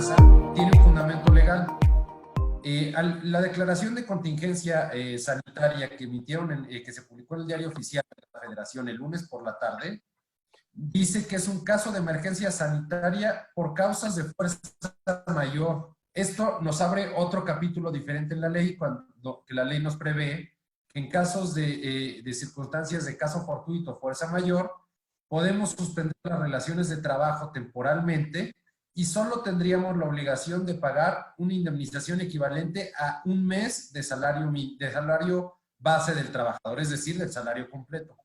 amenaza tiene un fundamento legal. La declaración de contingencia sanitaria que emitieron, que se publicó en el Diario Oficial de la Federación el lunes por la tarde, dice que es un caso de emergencia sanitaria por causas de fuerza mayor. Esto nos abre otro capítulo diferente en la ley, cuando que la ley nos prevé que en casos de circunstancias de caso fortuito, fuerza mayor, podemos suspender las relaciones de trabajo temporalmente y solo tendríamos la obligación de pagar una indemnización equivalente a un mes de salario base del trabajador, es decir, del salario completo.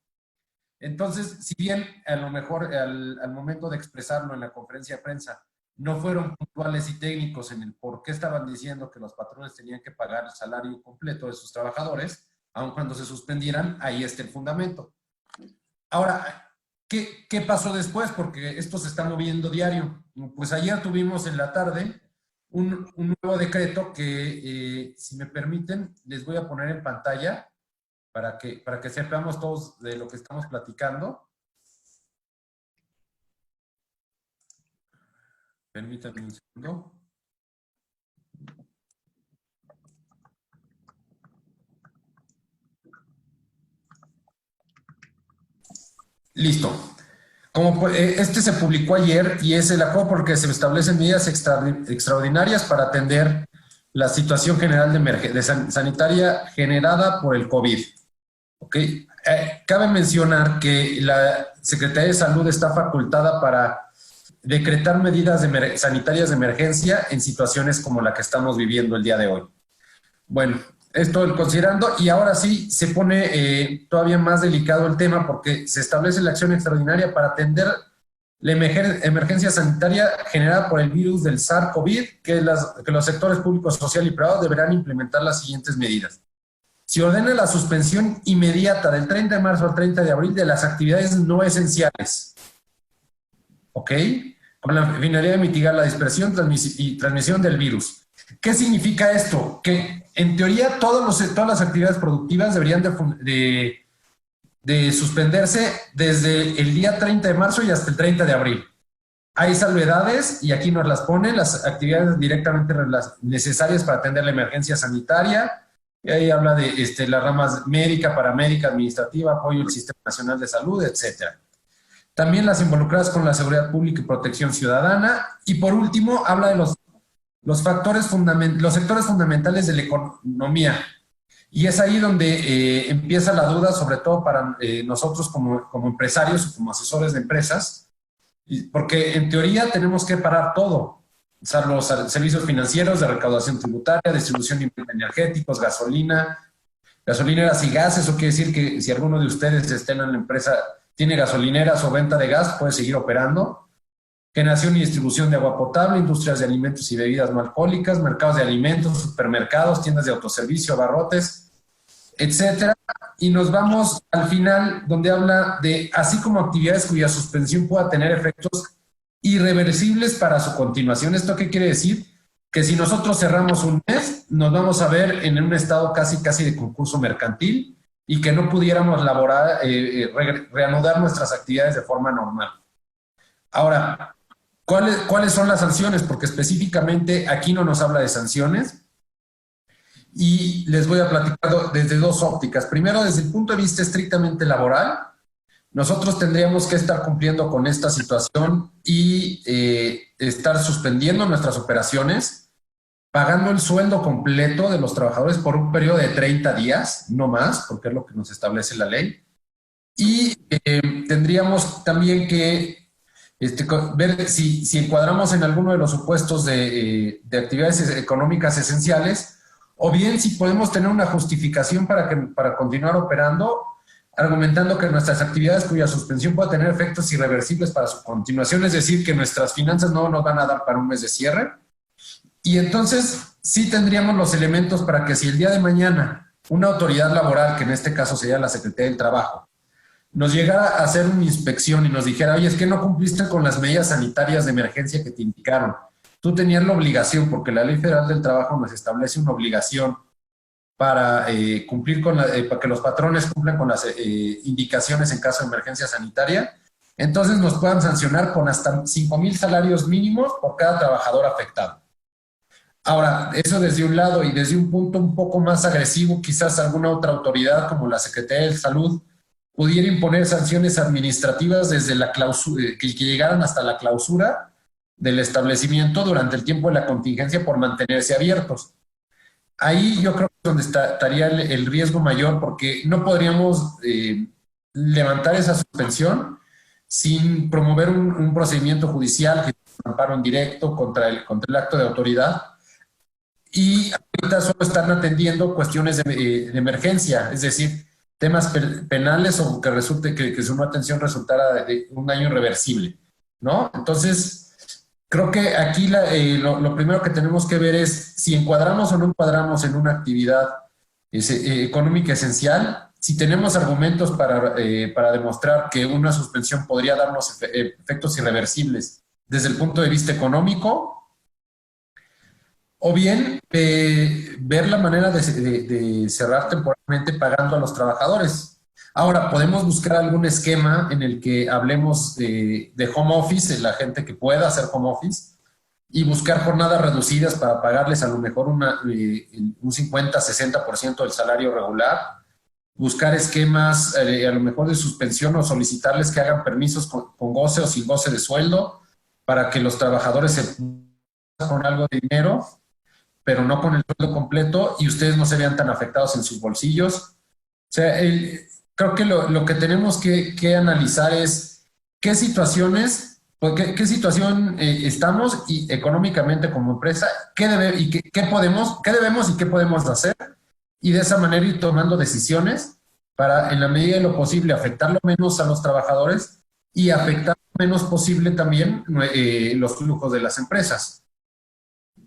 Entonces, si bien a lo mejor al momento de expresarlo en la conferencia de prensa no fueron puntuales y técnicos en el por qué estaban diciendo que los patrones tenían que pagar el salario completo de sus trabajadores, aun cuando se suspendieran, ahí está el fundamento. Ahora, ¿qué pasó después? Porque esto se está moviendo diario. Pues ayer tuvimos en la tarde un nuevo decreto que, si me permiten, les voy a poner en pantalla para que sepamos todos de lo que estamos platicando. Permítanme un segundo. Listo. Este se publicó ayer y es el acuerdo por el que se establecen medidas extraordinarias para atender la situación general de sanitaria generada por el COVID. ¿Okay? Cabe mencionar que la Secretaría de Salud está facultada para decretar medidas sanitarias de emergencia en situaciones como la que estamos viviendo el día de hoy. Bueno, esto considerando, y ahora sí se pone todavía más delicado el tema porque se establece la acción extraordinaria para atender la emergencia sanitaria generada por el virus del SARS-CoV, que los sectores públicos, social y privado deberán implementar las siguientes medidas. Se ordena la suspensión inmediata del 30 de marzo al 30 de abril de las actividades no esenciales. ¿Ok? Con la finalidad de mitigar la dispersión y transmisión del virus. ¿Qué significa esto? Que en teoría todas las actividades productivas deberían de suspenderse desde el día 30 de marzo y hasta el 30 de abril. Hay salvedades y aquí nos las ponen, las actividades directamente necesarias para atender la emergencia sanitaria. Y ahí habla de las ramas médica, paramédica, administrativa, apoyo al Sistema Nacional de Salud, etc. También las involucradas con la seguridad pública y protección ciudadana. Y por último, habla de los sectores fundamentales de la economía. Y es ahí donde empieza la duda, sobre todo para nosotros como empresarios o como asesores de empresas, porque en teoría tenemos que parar todo. O sea, los servicios financieros de recaudación tributaria, distribución de energéticos, gasolineras y gas. Eso quiere decir que si alguno de ustedes está en la empresa, tiene gasolineras o venta de gas, puede seguir operando. Generación y distribución de agua potable, industrias de alimentos y bebidas no alcohólicas, mercados de alimentos, supermercados, tiendas de autoservicio, abarrotes, etcétera. Y nos vamos al final, donde habla de, así como actividades cuya suspensión pueda tener efectos irreversibles para su continuación. ¿Esto qué quiere decir? Que si nosotros cerramos un mes, nos vamos a ver en un estado casi de concurso mercantil y que no pudiéramos reanudar nuestras actividades de forma normal. Ahora, ¿cuáles son las sanciones? Porque específicamente aquí no nos habla de sanciones y les voy a platicar desde dos ópticas. Primero, desde el punto de vista estrictamente laboral, nosotros tendríamos que estar cumpliendo con esta situación y estar suspendiendo nuestras operaciones, pagando el sueldo completo de los trabajadores por un periodo de 30 días, no más, porque es lo que nos establece la ley. Y tendríamos también que ver si encuadramos en alguno de los supuestos de actividades económicas esenciales, o bien si podemos tener una justificación para continuar operando, argumentando que nuestras actividades cuya suspensión puede tener efectos irreversibles para su continuación, es decir, que nuestras finanzas no nos van a dar para un mes de cierre. Y entonces sí tendríamos los elementos para que si el día de mañana una autoridad laboral, que en este caso sería la Secretaría del Trabajo, nos llegara a hacer una inspección y nos dijera, oye, es que no cumpliste con las medidas sanitarias de emergencia que te indicaron. Tú tenías la obligación, porque la Ley Federal del Trabajo nos establece una obligación para cumplir para que los patrones cumplan con las indicaciones en caso de emergencia sanitaria. entonces nos puedan sancionar con hasta 5,000 salarios mínimos por cada trabajador afectado. Ahora, eso desde un lado, y desde un punto un poco más agresivo, quizás alguna otra autoridad como la Secretaría de Salud pudiera imponer sanciones administrativas desde la clausura, que llegaran hasta la clausura del establecimiento durante el tiempo de la contingencia por mantenerse abiertos. Ahí yo creo que es donde estaría el riesgo mayor, porque no podríamos levantar esa suspensión sin promover un procedimiento judicial, que es un amparo en directo contra el acto de autoridad. Y ahorita solo están atendiendo cuestiones de emergencia, es decir, temas penales o que resulte que su no atención resultara de un daño irreversible, ¿no? Entonces, creo que aquí lo primero que tenemos que ver es si encuadramos o no encuadramos en una actividad económica esencial, si tenemos argumentos para demostrar que una suspensión podría darnos efectos irreversibles desde el punto de vista económico, o bien ver la manera de cerrar temporalmente pagando a los trabajadores. Ahora, podemos buscar algún esquema en el que hablemos de home office, de la gente que pueda hacer home office, y buscar jornadas reducidas para pagarles a lo mejor un 50-60% del salario regular, buscar esquemas a lo mejor de suspensión o solicitarles que hagan permisos con goce o sin goce de sueldo para que los trabajadores se con algo de dinero, pero no con el sueldo completo, y ustedes no se vean tan afectados en sus bolsillos. O sea, creo que lo que tenemos que analizar es qué situaciones, pues, qué situación estamos y económicamente como empresa, qué debemos y qué podemos hacer, y de esa manera ir tomando decisiones para, en la medida de lo posible, afectar lo menos a los trabajadores y afectar lo menos posible también los flujos de las empresas.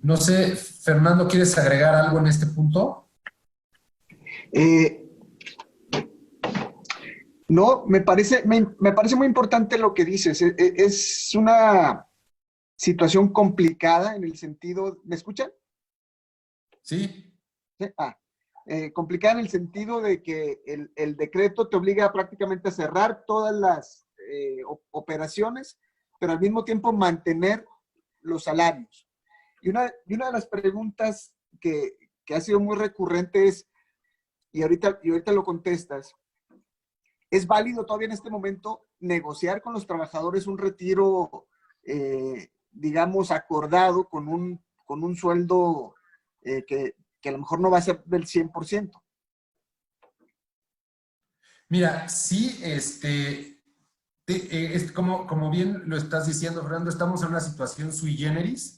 No sé, Fernando, ¿quieres agregar algo en este punto? Eh, no, me parece muy importante lo que dices. Es una situación complicada en el sentido, ¿me escuchan? Sí. ¿Sí? Complicada en el sentido de que el decreto te obliga prácticamente a cerrar todas las operaciones, pero al mismo tiempo mantener los salarios. Y una de las preguntas que ha sido muy recurrente es, y ahorita lo contestas, ¿es válido todavía en este momento negociar con los trabajadores un retiro, digamos, acordado con un sueldo que a lo mejor no va a ser del 100%? Mira, sí, como bien lo estás diciendo, Fernando, estamos en una situación sui generis,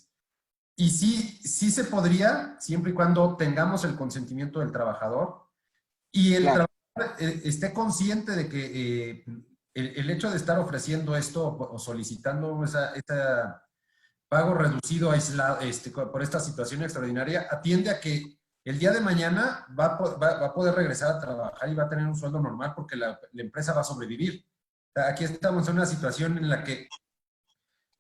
y sí se podría, siempre y cuando tengamos el consentimiento del trabajador y el Claro, trabajador esté consciente de que el hecho de estar ofreciendo esto o solicitando esa pago reducido aislado, por esta situación extraordinaria, atiende a que el día de mañana va a poder regresar a trabajar y va a tener un sueldo normal porque la empresa va a sobrevivir. O sea, aquí estamos en una situación en la que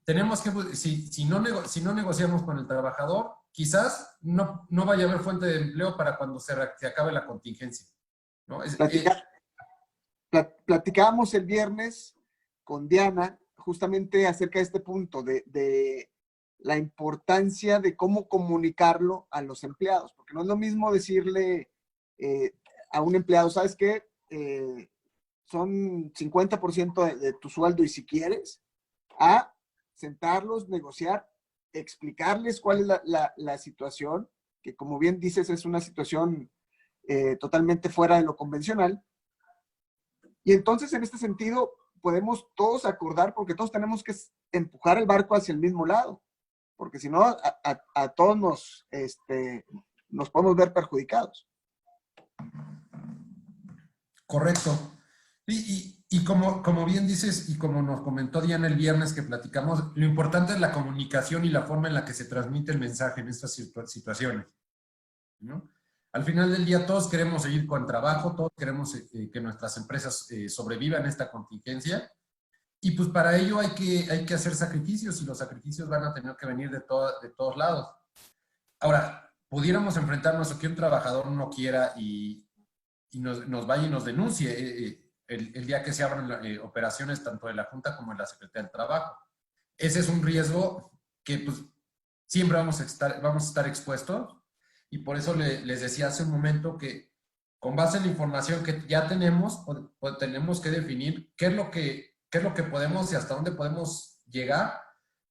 tenemos que, si no negociamos con el trabajador, quizás no vaya a haber fuente de empleo para cuando se acabe la contingencia, ¿no? platica, platicábamos el viernes con Diana justamente acerca de este punto, de la importancia de cómo comunicarlo a los empleados, porque no es lo mismo decirle a un empleado, ¿sabes qué? Son 50% de tu sueldo y si quieres, a sentarlos, negociar, explicarles cuál es la situación, que como bien dices es una situación totalmente fuera de lo convencional. Y entonces en este sentido podemos todos acordar, porque todos tenemos que empujar el barco hacia el mismo lado, porque si no a todos nos podemos ver perjudicados. Correcto. Y como bien dices, y como nos comentó Diana el viernes que platicamos, lo importante es la comunicación y la forma en la que se transmite el mensaje en estas situaciones, ¿no? Al final del día todos queremos seguir con trabajo, todos queremos que nuestras empresas sobrevivan esta contingencia, y pues para ello hay que hacer sacrificios, y los sacrificios van a tener que venir de todos lados. Ahora, pudiéramos enfrentarnos a que un trabajador no quiera y nos vaya y nos denuncie. el día que se abran operaciones tanto de la Junta como de la Secretaría del Trabajo. Ese es un riesgo que pues, siempre vamos a estar expuestos, y por eso les decía hace un momento que con base en la información que ya tenemos, pues tenemos que definir qué es lo que podemos y hasta dónde podemos llegar,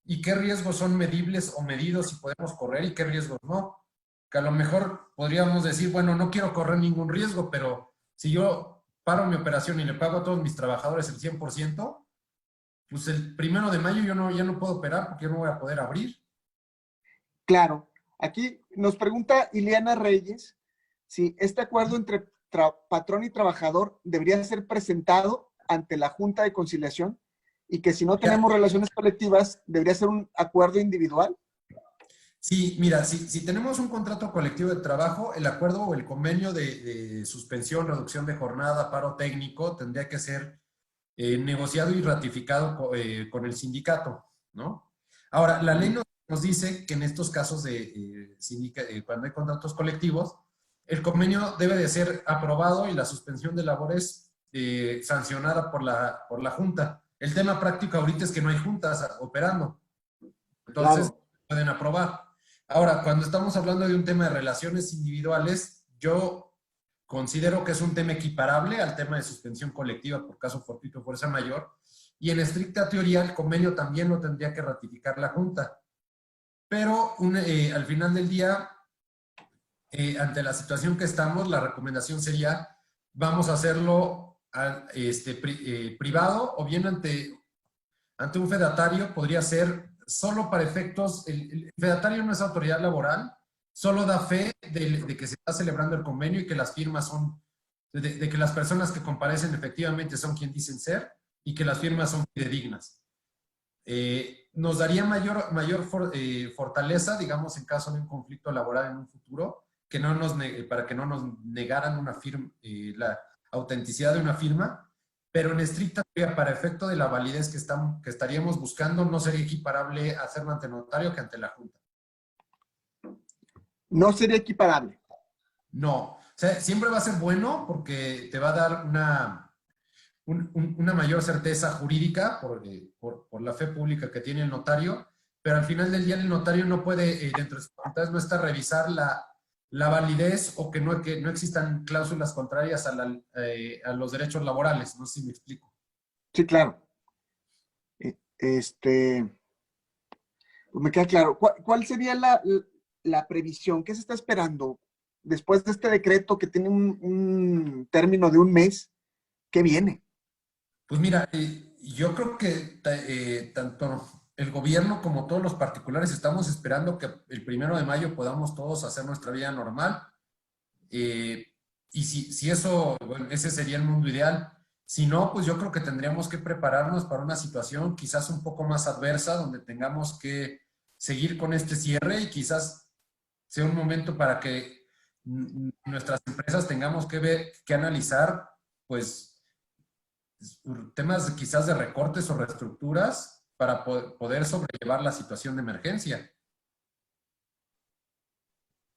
y qué riesgos son medibles o medidos y podemos correr y qué riesgos no. Que a lo mejor podríamos decir, bueno, no quiero correr ningún riesgo, pero si yo paro mi operación y le pago a todos mis trabajadores el 100%, pues el 1 de mayo yo ya no puedo operar porque yo no voy a poder abrir. Claro. Aquí nos pregunta Ileana Reyes si este acuerdo entre patrón y trabajador debería ser presentado ante la Junta de Conciliación y que si no tenemos relaciones colectivas, debería ser un acuerdo individual. Sí, mira, si tenemos un contrato colectivo de trabajo, el acuerdo o el convenio de suspensión, reducción de jornada, paro técnico, tendría que ser negociado y ratificado con el sindicato, ¿no? Ahora, la ley nos dice que en estos casos cuando hay contratos colectivos, el convenio debe de ser aprobado y la suspensión de labores sancionada por la Junta. El tema práctico ahorita es que no hay juntas operando, entonces Claro. pueden aprobar. Ahora, cuando estamos hablando de un tema de relaciones individuales, yo considero que es un tema equiparable al tema de suspensión colectiva por caso fortuito o fuerza mayor, y en estricta teoría el convenio también lo tendría que ratificar la Junta. Pero al final del día, ante la situación que estamos, la recomendación sería, vamos a hacerlo privado, o bien ante un fedatario. Podría ser solo para efectos, el fedatario no es autoridad laboral, solo da fe de que se está celebrando el convenio y que las firmas son, de que las personas que comparecen efectivamente son quien dicen ser y que las firmas son fidedignas. Nos daría mayor fortaleza, digamos, en caso de un conflicto laboral en un futuro, para que no nos negaran una firma, la autenticidad de una firma, pero en estricta teoría, para efecto de la validez que estaríamos buscando, no sería equiparable hacerlo ante notario que ante la Junta. No sería equiparable. No, o sea, siempre va a ser bueno porque te va a dar una mayor certeza jurídica por la fe pública que tiene el notario, pero al final del día el notario no puede, dentro de sus facultades, no está a revisar la validez o que no existan cláusulas contrarias a los derechos laborales. No sé si me explico. Sí, claro. Pues me queda claro. ¿Cuál sería la previsión? ¿Qué se está esperando después de este decreto que tiene un término de un mes? ¿Qué viene? Pues mira, yo creo que tanto el gobierno como todos los particulares estamos esperando que el 1 de mayo podamos todos hacer nuestra vida normal. Eh, y si eso, bueno, ese sería el mundo ideal. Si no, pues yo creo que tendríamos que prepararnos para una situación quizás un poco más adversa, donde tengamos que seguir con este cierre, y quizás sea un momento para que nuestras empresas tengamos que analizar, pues, temas quizás de recortes o reestructuras para poder sobrellevar la situación de emergencia.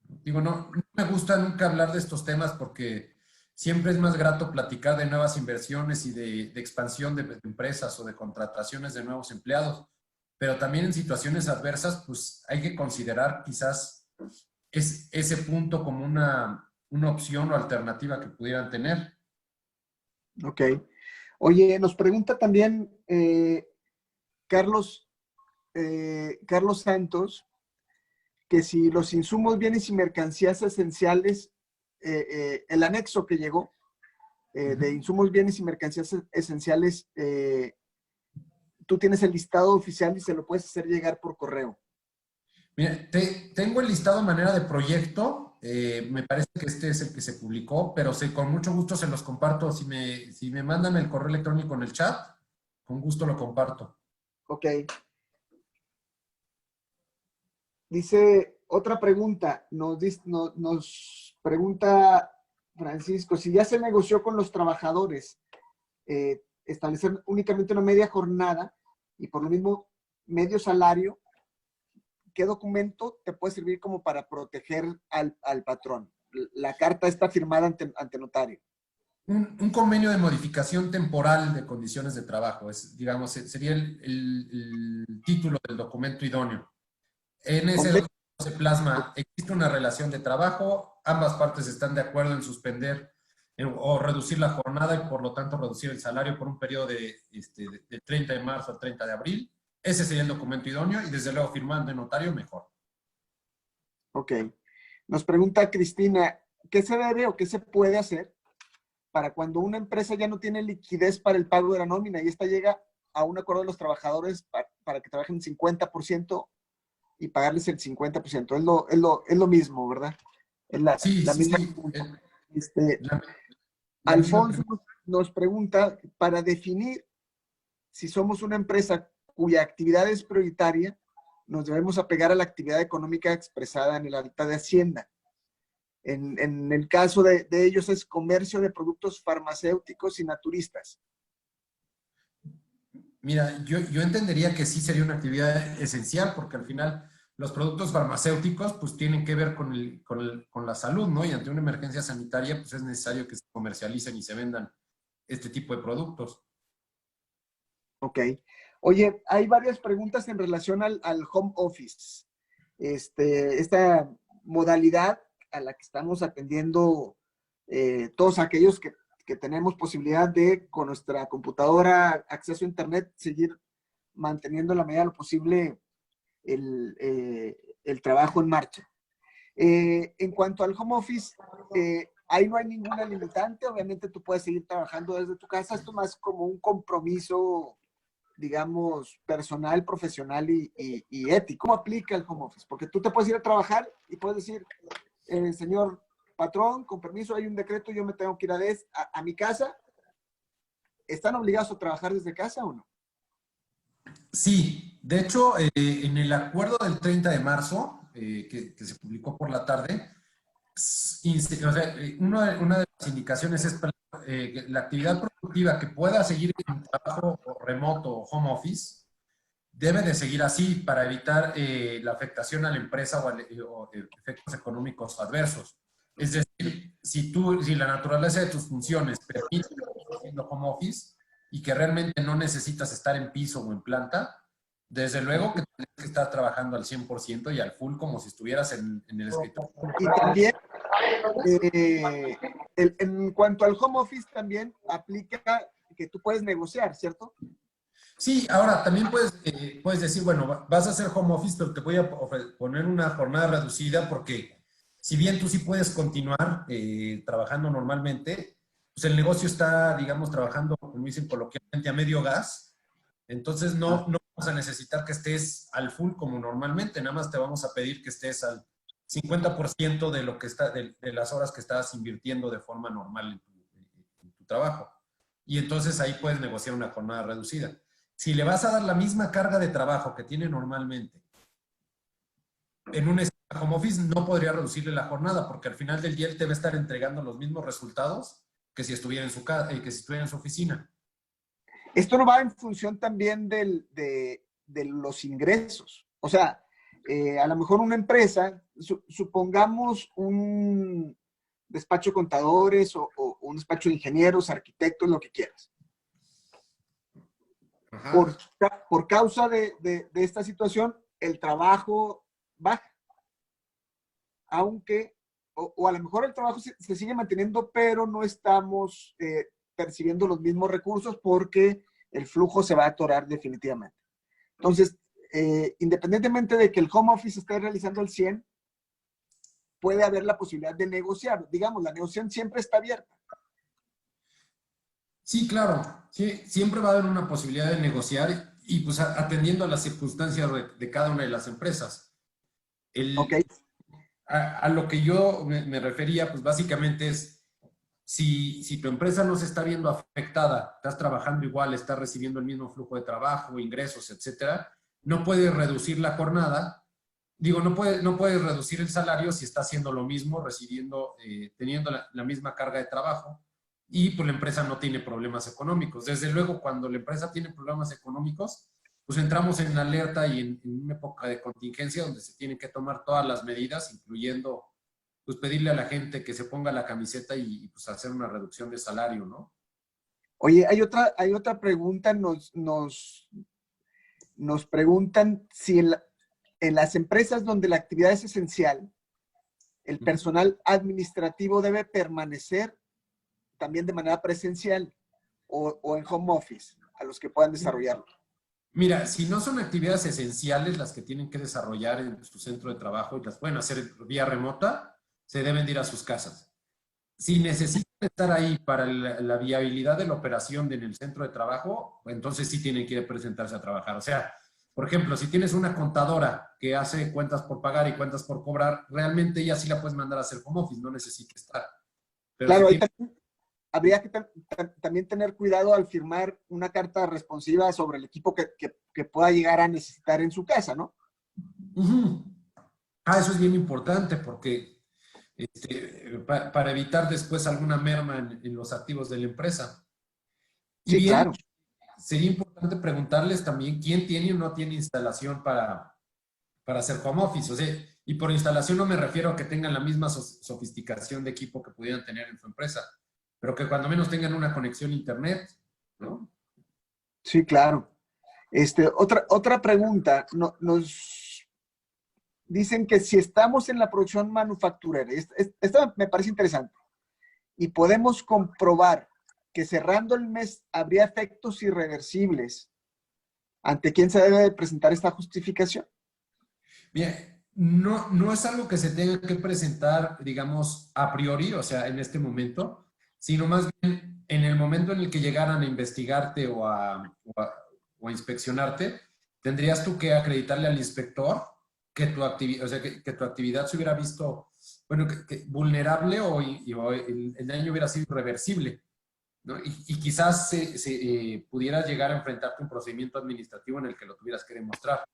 Digo, no me gusta nunca hablar de estos temas porque siempre es más grato platicar de nuevas inversiones y de expansión de empresas o de contrataciones de nuevos empleados, pero también en situaciones adversas, pues hay que considerar quizás ese punto como una opción o alternativa que pudieran tener. Ok. Oye, nos pregunta también Carlos, Carlos Santos, que si los insumos, bienes y mercancías esenciales, el anexo que llegó de insumos, bienes y mercancías esenciales, tú tienes el listado oficial y se lo puedes hacer llegar por correo. Mira, tengo el listado a manera de proyecto. Me parece que este es el que se publicó, pero con mucho gusto se los comparto. Si me mandan el correo electrónico en el chat, con gusto lo comparto. Ok. Dice otra pregunta, nos pregunta Francisco, si ya se negoció con los trabajadores establecer únicamente una media jornada y por lo mismo medio salario, ¿qué documento te puede servir como para proteger al patrón? La carta está firmada ante notario. Un convenio de modificación temporal de condiciones de trabajo, es, digamos, sería el título del documento idóneo. En ese Convenio. documento se plasma, existe una relación de trabajo, ambas partes están de acuerdo en suspender o reducir la jornada y por lo tanto reducir el salario por un periodo de 30 de marzo al 30 de abril. Ese sería el documento idóneo y desde luego firmando en notario mejor. Ok. Nos pregunta Cristina, ¿qué se debe o qué se puede hacer para cuando una empresa ya no tiene liquidez para el pago de la nómina y esta llega a un acuerdo de los trabajadores para que trabajen 50% y pagarles el 50%? Es lo mismo, ¿verdad? Es Sí, la sí, misma sí. pregunta. Este, La, la misma Alfonso pregunta. nos pregunta, para definir si somos una empresa cuya actividad es prioritaria, nos debemos apegar a la actividad económica expresada en el acta de Hacienda. En el caso de ellos es comercio de productos farmacéuticos y naturistas. Mira, yo entendería que sí sería una actividad esencial porque al final los productos farmacéuticos pues tienen que ver con la salud, ¿no? Y ante una emergencia sanitaria pues es necesario que se comercialicen y se vendan este tipo de productos. Ok. Oye, hay varias preguntas en relación al home office. Esta modalidad a la que estamos atendiendo todos aquellos que tenemos posibilidad de, con nuestra computadora, acceso a Internet, seguir manteniendo en la medida de lo posible el trabajo en marcha. En cuanto al home office, ahí no hay ninguna limitante. Obviamente tú puedes seguir trabajando desde tu casa. Esto es más como un compromiso, digamos, personal, profesional y ético. ¿Cómo aplica el home office? Porque tú te puedes ir a trabajar y puedes decir, señor patrón, con permiso, hay un decreto, yo me tengo que ir a mi casa. ¿Están obligados a trabajar desde casa o no? Sí, de hecho, en el acuerdo del 30 de marzo, que se publicó por la tarde, o sea, una de las indicaciones es que la actividad productiva que pueda seguir en trabajo remoto o home office debe de seguir así para evitar la afectación a la empresa o efectos económicos adversos. Es decir, si la naturaleza de tus funciones permite haciendo home office y que realmente no necesitas estar en piso o en planta, desde luego que tienes que estar trabajando al 100% y al full como si estuvieras en el escritorio. Y también, eh, en cuanto al home office, también aplica que tú puedes negociar, ¿cierto? Sí, ahora también puedes decir, bueno, vas a hacer home office, pero te voy a poner una jornada reducida porque si bien tú sí puedes continuar trabajando normalmente, pues el negocio está, digamos, trabajando, como dicen coloquialmente, a medio gas. Entonces no vamos a necesitar que estés al full como normalmente, nada más te vamos a pedir que estés al 50% de lo que está, de las horas que estás invirtiendo de forma normal en tu trabajo. Y entonces ahí puedes negociar una jornada reducida. Si le vas a dar la misma carga de trabajo que tiene normalmente en un home office, no podría reducirle la jornada porque al final del día él te va a estar entregando los mismos resultados que si estuviera en su, que si estuviera en su oficina. Esto no va en función también de los ingresos. O sea, a lo mejor una empresa, supongamos un despacho de contadores o un despacho de ingenieros, arquitectos, lo que quieras. Ajá. Por causa de esta situación, el trabajo baja, aunque, o a lo mejor el trabajo se sigue manteniendo, pero no estamos percibiendo los mismos recursos porque el flujo se va a atorar definitivamente. Entonces, independientemente de que el home office esté realizando el 100, puede haber la posibilidad de negociar. Digamos, la negociación siempre está abierta. Sí, claro. Sí, siempre va a haber una posibilidad de negociar y pues atendiendo a las circunstancias de cada una de las empresas. ¿Ok? El, a lo que yo me refería, pues básicamente es, si tu empresa no se está viendo afectada, estás trabajando igual, estás recibiendo el mismo flujo de trabajo, ingresos, etcétera, no puedes reducir la jornada. Digo, no puedes reducir el salario si está haciendo lo mismo, recibiendo, teniendo la misma carga de trabajo y pues la empresa no tiene problemas económicos. Desde luego, cuando la empresa tiene problemas económicos, pues entramos en alerta y en una época de contingencia donde se tienen que tomar todas las medidas, incluyendo pues pedirle a la gente que se ponga la camiseta pues hacer una reducción de salario, ¿no? Oye, hay otra pregunta, nos preguntan si en las empresas donde la actividad es esencial, el personal administrativo debe permanecer también de manera presencial o en home office, a los que puedan desarrollarlo. Mira, si no son actividades esenciales las que tienen que desarrollar en su centro de trabajo y las pueden hacer vía remota, se deben de ir a sus casas. Si necesitan estar ahí para la viabilidad de la operación en el centro de trabajo, entonces sí tienen que ir a presentarse a trabajar. O sea, por ejemplo, si tienes una contadora que hace cuentas por pagar y cuentas por cobrar, realmente ella sí la puedes mandar a hacer home office, no necesita estar. Pero Claro, si ahí tienes... habría que también tener cuidado al firmar una carta responsiva sobre el equipo que pueda llegar a necesitar en su casa, ¿no? Eso es bien importante porque para evitar después alguna merma en los activos de la empresa. Y Sí, bien, claro. sería importante preguntarles también quién tiene o no tiene instalación para hacer home office. O sea, y por instalación no me refiero a que tengan la misma sofisticación de equipo que pudieran tener en su empresa, pero que cuando menos tengan una conexión a internet, ¿no? Sí, claro. Otra pregunta. Nos dicen que si estamos en la producción manufacturera, esta me parece interesante, y podemos comprobar que cerrando el mes habría efectos irreversibles, ¿ante quién se debe de presentar esta justificación? Bien, no es algo que se tenga que presentar, digamos, a priori, o sea, en este momento, sino más bien en el momento en el que llegaran a investigarte o a inspeccionarte, tendrías tú que acreditarle al inspector que tu actividad, o sea, que tu actividad se hubiera visto, bueno, que vulnerable o el daño hubiera sido irreversible, ¿no? Y quizás pudiera llegar a enfrentarte a un procedimiento administrativo en el que lo tuvieras que demostrar.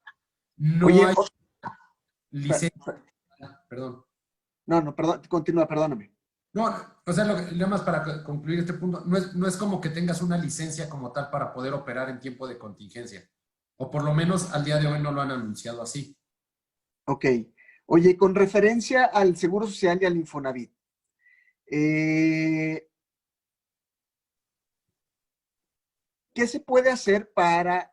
No Oye, hay licencia, perdón. no, perdón, continúa, perdóname. No, o sea, nada más para concluir este punto, no es como que tengas una licencia como tal para poder operar en tiempo de contingencia. O por lo menos al día de hoy no lo han anunciado así. Ok. Oye, con referencia al Seguro Social y al Infonavit, ¿qué se puede hacer para,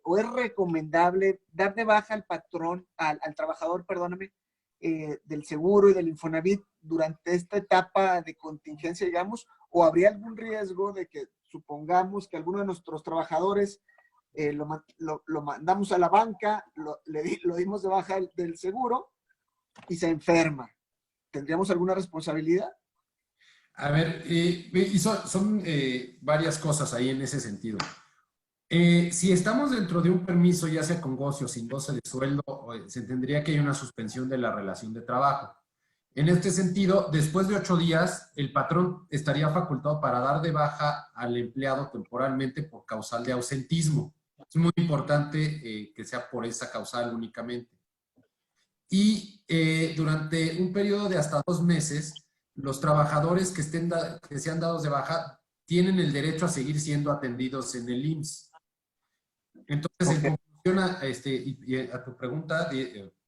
o es recomendable dar de baja al patrón, al trabajador, perdóname, del seguro y del Infonavit durante esta etapa de contingencia, digamos, o habría algún riesgo de que supongamos que alguno de nuestros trabajadores lo mandamos a la banca, lo dimos de baja del seguro y se enferma? ¿Tendríamos alguna responsabilidad? A ver, y son varias cosas ahí en ese sentido. Si estamos dentro de un permiso, ya sea con goce o sin goce de sueldo, se tendría que hay una suspensión de la relación de trabajo. En este sentido, después de 8 días, el patrón estaría facultado para dar de baja al empleado temporalmente por causal de ausentismo. Es muy importante que sea por esa causal únicamente. Y durante un periodo de hasta 2 meses, los trabajadores que sean dados de baja tienen el derecho a seguir siendo atendidos en el IMSS. Entonces, en Ok, conclusión y a tu pregunta,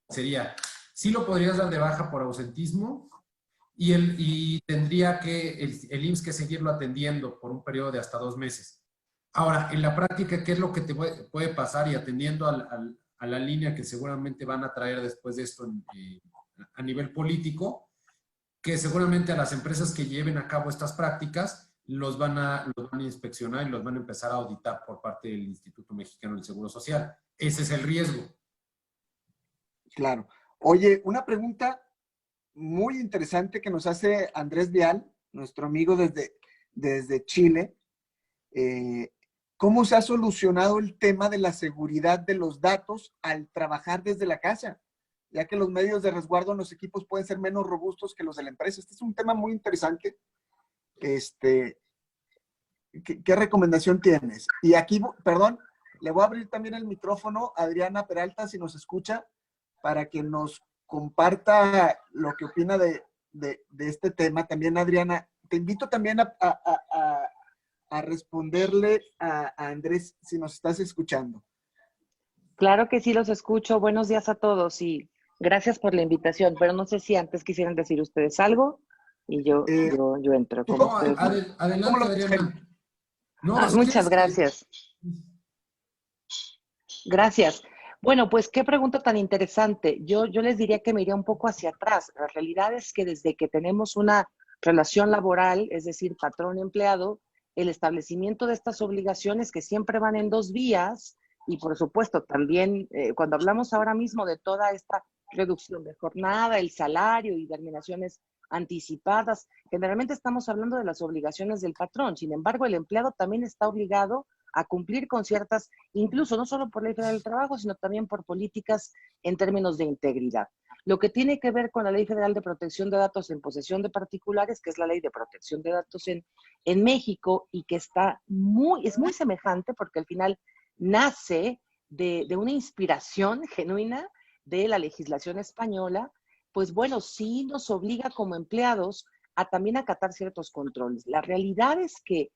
sería, sí lo podrías dar de baja por ausentismo y tendría que el IMSS que seguirlo atendiendo por un periodo de hasta 2 meses. Ahora, en la práctica, ¿qué es lo que te puede pasar? Y atendiendo a la línea que seguramente van a traer después de esto a nivel político, que seguramente a las empresas que lleven a cabo estas prácticas los van a inspeccionar y los van a empezar a auditar por parte del Instituto Mexicano del Seguro Social. Ese es el riesgo. claro. Oye, una pregunta muy interesante que nos hace Andrés Vial, nuestro amigo desde Chile. Eh, ¿Cómo se ha solucionado el tema de la seguridad de los datos al trabajar desde la casa? Ya que los medios de resguardo en los equipos pueden ser menos robustos que los de la empresa. Este es un tema muy interesante. Este, ¿qué recomendación tienes? Y aquí, perdón, le voy a abrir también el micrófono a Adriana Peralta, si nos escucha, para que nos comparta lo que opina de este tema. También, Adriana, te invito también a responderle a Andrés si nos estás escuchando. Claro que sí los escucho. Buenos días a todos. Y Gracias por la invitación, pero no sé si antes quisieran decir ustedes algo y yo entro, ¿Tú como No, ustedes. cómo adelante, lo ves, Jaime? Adriana. No, si Muchas quieres, gracias. Gracias. Bueno, pues qué pregunta tan interesante. Yo les diría que me iría un poco hacia atrás. La realidad es que desde que tenemos una relación laboral, es decir, patrón-empleado, el establecimiento de estas obligaciones que siempre van en dos vías y por supuesto también cuando hablamos ahora mismo de toda esta reducción de jornada, el salario y terminaciones anticipadas, generalmente estamos hablando de las obligaciones del patrón. Sin embargo, el empleado también está obligado a cumplir con ciertas, incluso no solo por ley federal del trabajo, sino también por políticas en términos de integridad. Lo que tiene que ver con la Ley Federal de Protección de Datos en posesión de particulares, que es la Ley de Protección de Datos en México y que es muy semejante porque al final nace de una inspiración genuina de la legislación española, pues bueno, sí nos obliga como empleados a también acatar ciertos controles. La realidad es que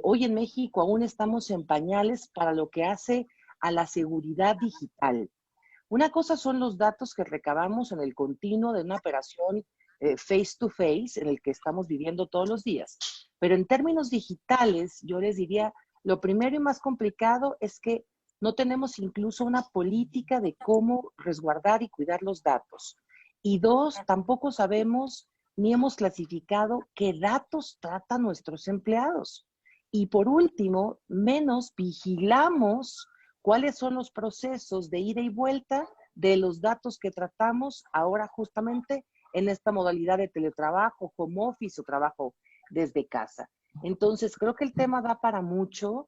hoy en México aún estamos en pañales para lo que hace a la seguridad digital. Una cosa son los datos que recabamos en el continuo de una operación face to face en el que estamos viviendo todos los días. Pero en términos digitales, yo les diría, lo primero y más complicado es que no tenemos incluso una política de cómo resguardar y cuidar los datos. Y dos, tampoco sabemos ni hemos clasificado qué datos tratan nuestros empleados. Y por último, menos vigilamos cuáles son los procesos de ida y vuelta de los datos que tratamos ahora justamente en esta modalidad de teletrabajo, home office o trabajo desde casa. Entonces, creo que el tema da para mucho.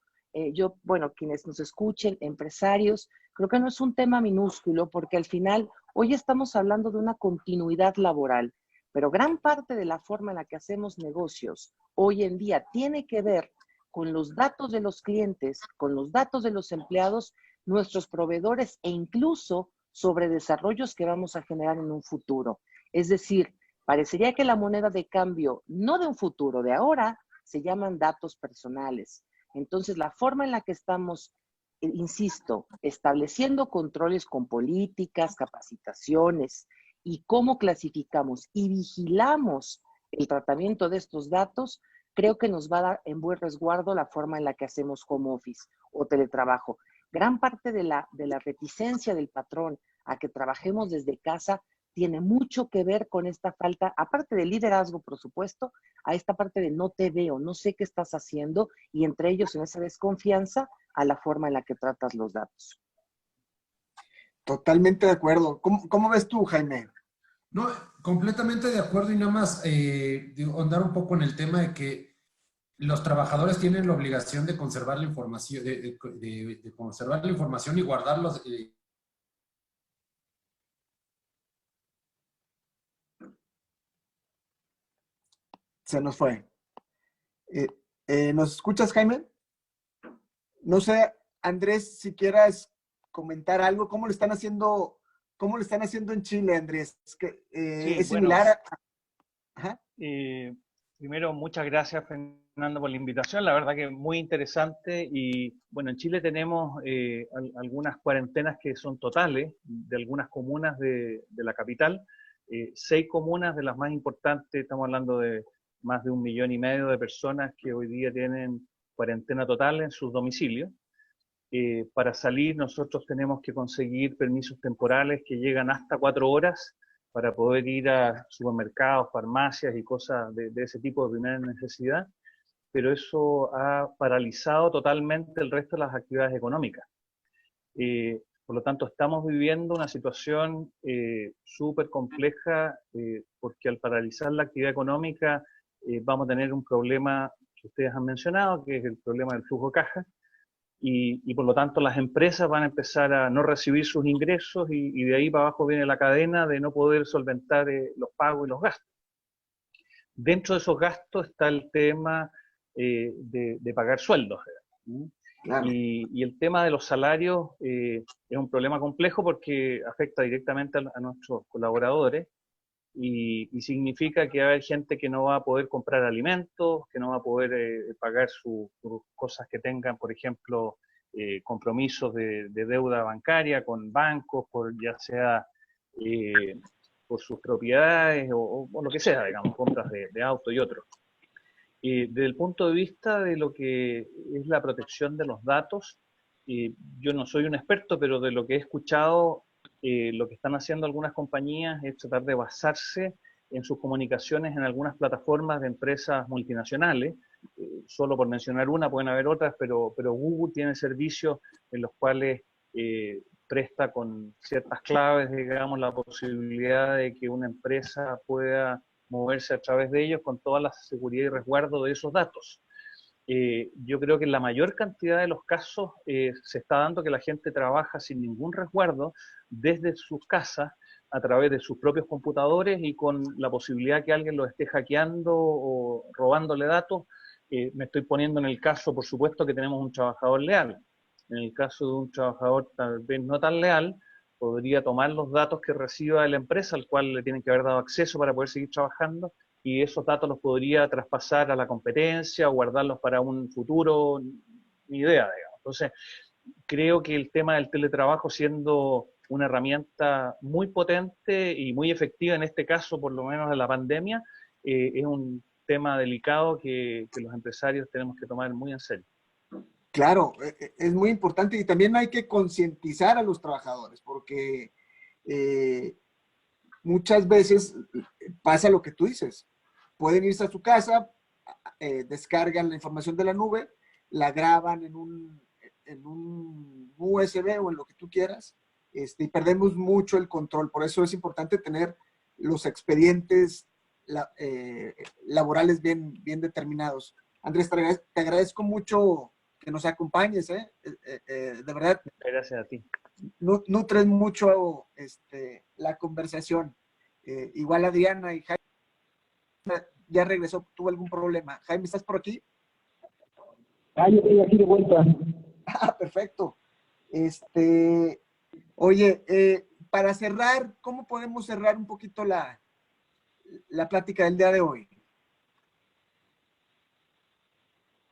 Bueno, quienes nos escuchen, empresarios, creo que no es un tema minúsculo porque al final hoy estamos hablando de una continuidad laboral, pero gran parte de la forma en la que hacemos negocios hoy en día tiene que ver con los datos de los clientes, con los datos de los empleados, nuestros proveedores e incluso sobre desarrollos que vamos a generar en un futuro. Es decir, parecería que la moneda de cambio, no de un futuro, de ahora, se llaman datos personales. Entonces, la forma en la que estamos, insisto, estableciendo controles con políticas, capacitaciones y cómo clasificamos y vigilamos el tratamiento de estos datos, creo que nos va a dar en buen resguardo la forma en la que hacemos home office o teletrabajo. Gran parte de la reticencia del patrón a que trabajemos desde casa tiene mucho que ver con esta falta, aparte del liderazgo, por supuesto, a esta parte de no te veo, no sé qué estás haciendo, y entre ellos en esa desconfianza a la forma en la que tratas los datos. Totalmente de acuerdo. ¿Cómo ves tú, Jaime? no, completamente de acuerdo y nada más ahondar un poco en el tema de que los trabajadores tienen la obligación de conservar la información, de conservar la información y guardarlos. Se nos fue. ¿Nos escuchas, Jaime? No sé, Andrés, si quieras comentar algo, cómo lo están haciendo en Chile, Andrés? Que, Sí, ¿es bueno, similar a... Ajá. primero muchas gracias Fernando por la invitación, la verdad que muy interesante y bueno, en Chile tenemos algunas cuarentenas que son totales de algunas comunas de la capital, 6 comunas de las más importantes, estamos hablando de más de 1,5 millones de personas que hoy día tienen cuarentena total en sus domicilios. Para salir nosotros tenemos que conseguir permisos temporales que llegan hasta 4 horas para poder ir a supermercados, farmacias y cosas de ese tipo de primera necesidad, pero eso ha paralizado totalmente el resto de las actividades económicas. Por lo tanto, estamos viviendo una situación súper compleja porque al paralizar la actividad económica vamos a tener un problema que ustedes han mencionado, que es el problema del flujo de caja, y por lo tanto las empresas van a empezar a no recibir sus ingresos y de ahí para abajo viene la cadena de no poder solventar los pagos y los gastos. Dentro de esos gastos está el tema de pagar sueldos. Claro. Y el tema de los salarios es un problema complejo porque afecta directamente a nuestros colaboradores y significa que va a haber gente que no va a poder comprar alimentos, que no va a poder pagar sus cosas que tengan, por ejemplo, compromisos de deuda bancaria con bancos, por ya sea por sus propiedades o lo que sea, digamos, compras de auto y otros. Desde el punto de vista de lo que es la protección de los datos, yo no soy un experto, pero de lo que he escuchado, lo que están haciendo algunas compañías es tratar de basarse en sus comunicaciones en algunas plataformas de empresas multinacionales. Solo por mencionar una, pueden haber otras, pero Google tiene servicios en los cuales presta con ciertas claves, digamos, la posibilidad de que una empresa pueda moverse a través de ellos con toda la seguridad y resguardo de esos datos. Yo creo que en la mayor cantidad de los casos se está dando que la gente trabaja sin ningún resguardo desde sus casas, a través de sus propios computadores y con la posibilidad que alguien los esté hackeando o robándole datos. Me estoy poniendo en el caso, por supuesto, que tenemos un trabajador leal. En el caso de un trabajador tal vez no tan leal, podría tomar los datos que reciba de la empresa, al cual le tienen que haber dado acceso para poder seguir trabajando, y esos datos los podría traspasar a la competencia o guardarlos para un futuro, ni idea, digamos. Entonces, creo que el tema del teletrabajo, siendo una herramienta muy potente y muy efectiva en este caso, por lo menos de la pandemia, es un tema delicado que los empresarios tenemos que tomar muy en serio. Claro, es muy importante y también hay que concientizar a los trabajadores porque muchas veces pasa lo que tú dices. Pueden irse a su casa, descargan la información de la nube, la graban en un USB o en lo que tú quieras, y perdemos mucho el control. Por eso es importante tener los expedientes laborales bien determinados. Andrés, te agradezco mucho que nos acompañes, de verdad. Gracias a ti. Nutres mucho la conversación. Igual Adriana y Jaime ya regresó, tuvo algún problema. Jaime, ¿estás por aquí? Yo estoy aquí de vuelta. Perfecto. Oye, para cerrar, ¿cómo podemos cerrar un poquito la plática del día de hoy?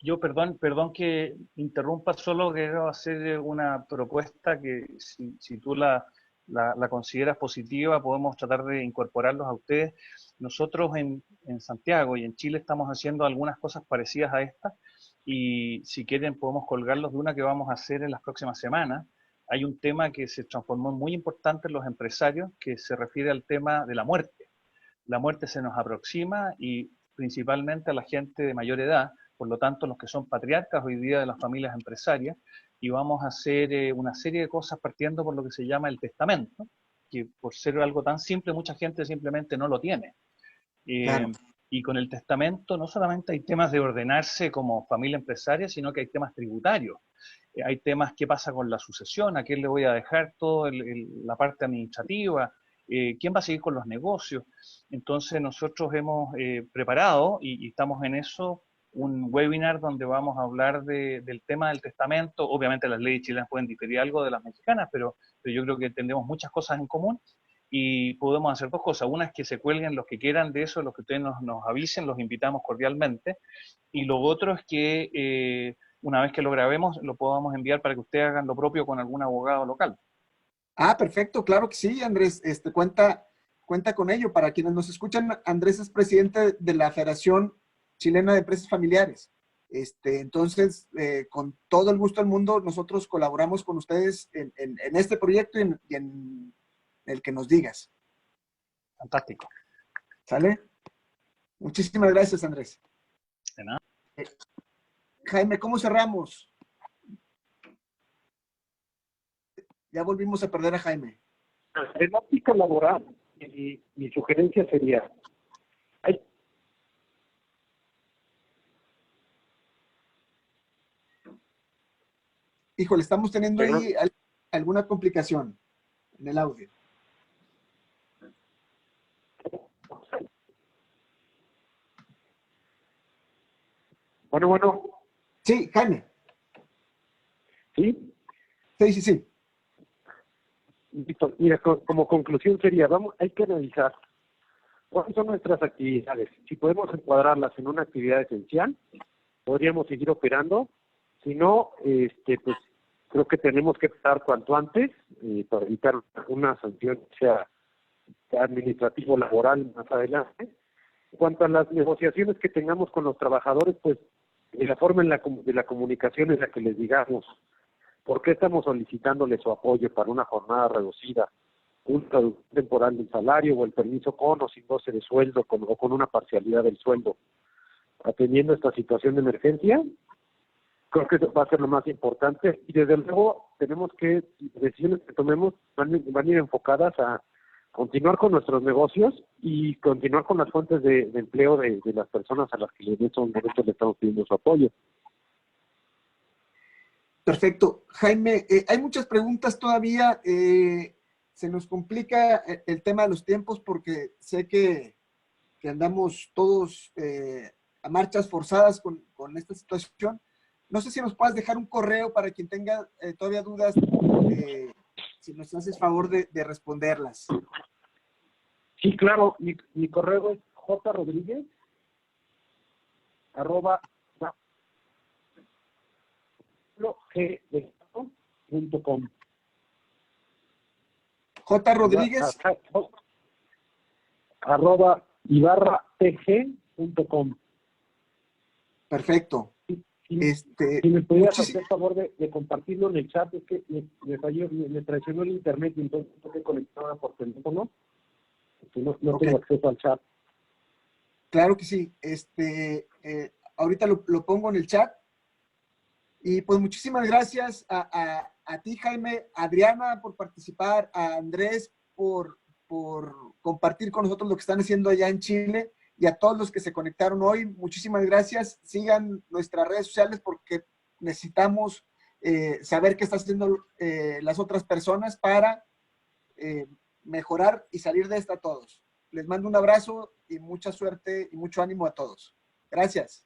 Yo, perdón que interrumpa, solo quiero hacer una propuesta que si tú la consideras positiva, podemos tratar de incorporarlos a ustedes. Nosotros en Santiago y en Chile estamos haciendo algunas cosas parecidas a estas, y si quieren podemos colgarlos de una que vamos a hacer en las próximas semanas. Hay un tema que se transformó muy importante en los empresarios, que se refiere al tema de la muerte. La muerte se nos aproxima y principalmente a la gente de mayor edad, por lo tanto los que son patriarcas hoy día de las familias empresarias, y vamos a hacer una serie de cosas partiendo por lo que se llama el testamento, que por ser algo tan simple mucha gente simplemente no lo tiene. Claro. Y con el testamento no solamente hay temas de ordenarse como familia empresaria, sino que hay temas tributarios. Hay temas qué pasa con la sucesión, a quién le voy a dejar toda la parte administrativa, quién va a seguir con los negocios. Entonces nosotros hemos preparado, y estamos en eso, un webinar donde vamos a hablar del tema del testamento. Obviamente las leyes chilenas pueden diferir algo de las mexicanas, pero yo creo que tendremos muchas cosas en común y podemos hacer dos cosas. Una es que se cuelguen los que quieran de eso, los que ustedes nos avisen, los invitamos cordialmente. Y lo otro es que una vez que lo grabemos, lo podamos enviar para que ustedes hagan lo propio con algún abogado local. Perfecto, claro que sí, Andrés. Cuenta con ello. Para quienes nos escuchan, Andrés es presidente de la Federación Chilena de Empresas Familiares. Entonces, con todo el gusto del mundo, nosotros colaboramos con ustedes en este proyecto y en el que nos digas. Fantástico. ¿Sale? Muchísimas gracias, Andrés. De nada. Jaime, ¿cómo cerramos? Ya volvimos a perder a Jaime. En óptica laboral, mi sugerencia sería, híjole, estamos teniendo ahí alguna complicación en el audio. Bueno. Sí, Jaime. ¿Sí? Sí. Víctor, mira, como conclusión sería, hay que analizar cuáles son nuestras actividades. Si podemos encuadrarlas en una actividad esencial, podríamos seguir operando. Si no, pues creo que tenemos que estar cuanto antes para evitar una sanción que sea administrativo laboral más adelante. En cuanto a las negociaciones que tengamos con los trabajadores, pues de la forma de la comunicación en la que les digamos por qué estamos solicitándoles su apoyo para una jornada reducida, un reducción temporal del salario o el permiso con o sin goce de sueldo o con una parcialidad del sueldo, atendiendo esta situación de emergencia. Creo que eso va a ser lo más importante y desde luego tenemos que, decisiones que tomemos van a ir enfocadas a continuar con nuestros negocios y continuar con las fuentes de empleo de las personas a las que en estos momentos le estamos pidiendo su apoyo. Perfecto. Jaime, hay muchas preguntas todavía. Se nos complica el tema de los tiempos porque sé que andamos todos a marchas forzadas con esta situación. No sé si nos puedas dejar un correo para quien tenga todavía dudas, si nos haces favor de responderlas. Sí, claro. Mi correo es jrodríguez @g.com. jrodríguez @ibarratg.com. Perfecto. Si me pudieras muchísimo. hacer favor de compartirlo en el chat, es que me falló, me traicionó el internet y entonces estoy conectada por teléfono. No Okay. tengo acceso al chat. Claro que sí. Ahorita lo pongo en el chat. Y pues muchísimas gracias a ti, Jaime, a Adriana por participar, a Andrés por compartir con nosotros lo que están haciendo allá en Chile y a todos los que se conectaron hoy. Muchísimas gracias. Sigan nuestras redes sociales porque necesitamos saber qué están haciendo las otras personas para mejorar y salir de esta todos. Les mando un abrazo y mucha suerte y mucho ánimo a todos. Gracias.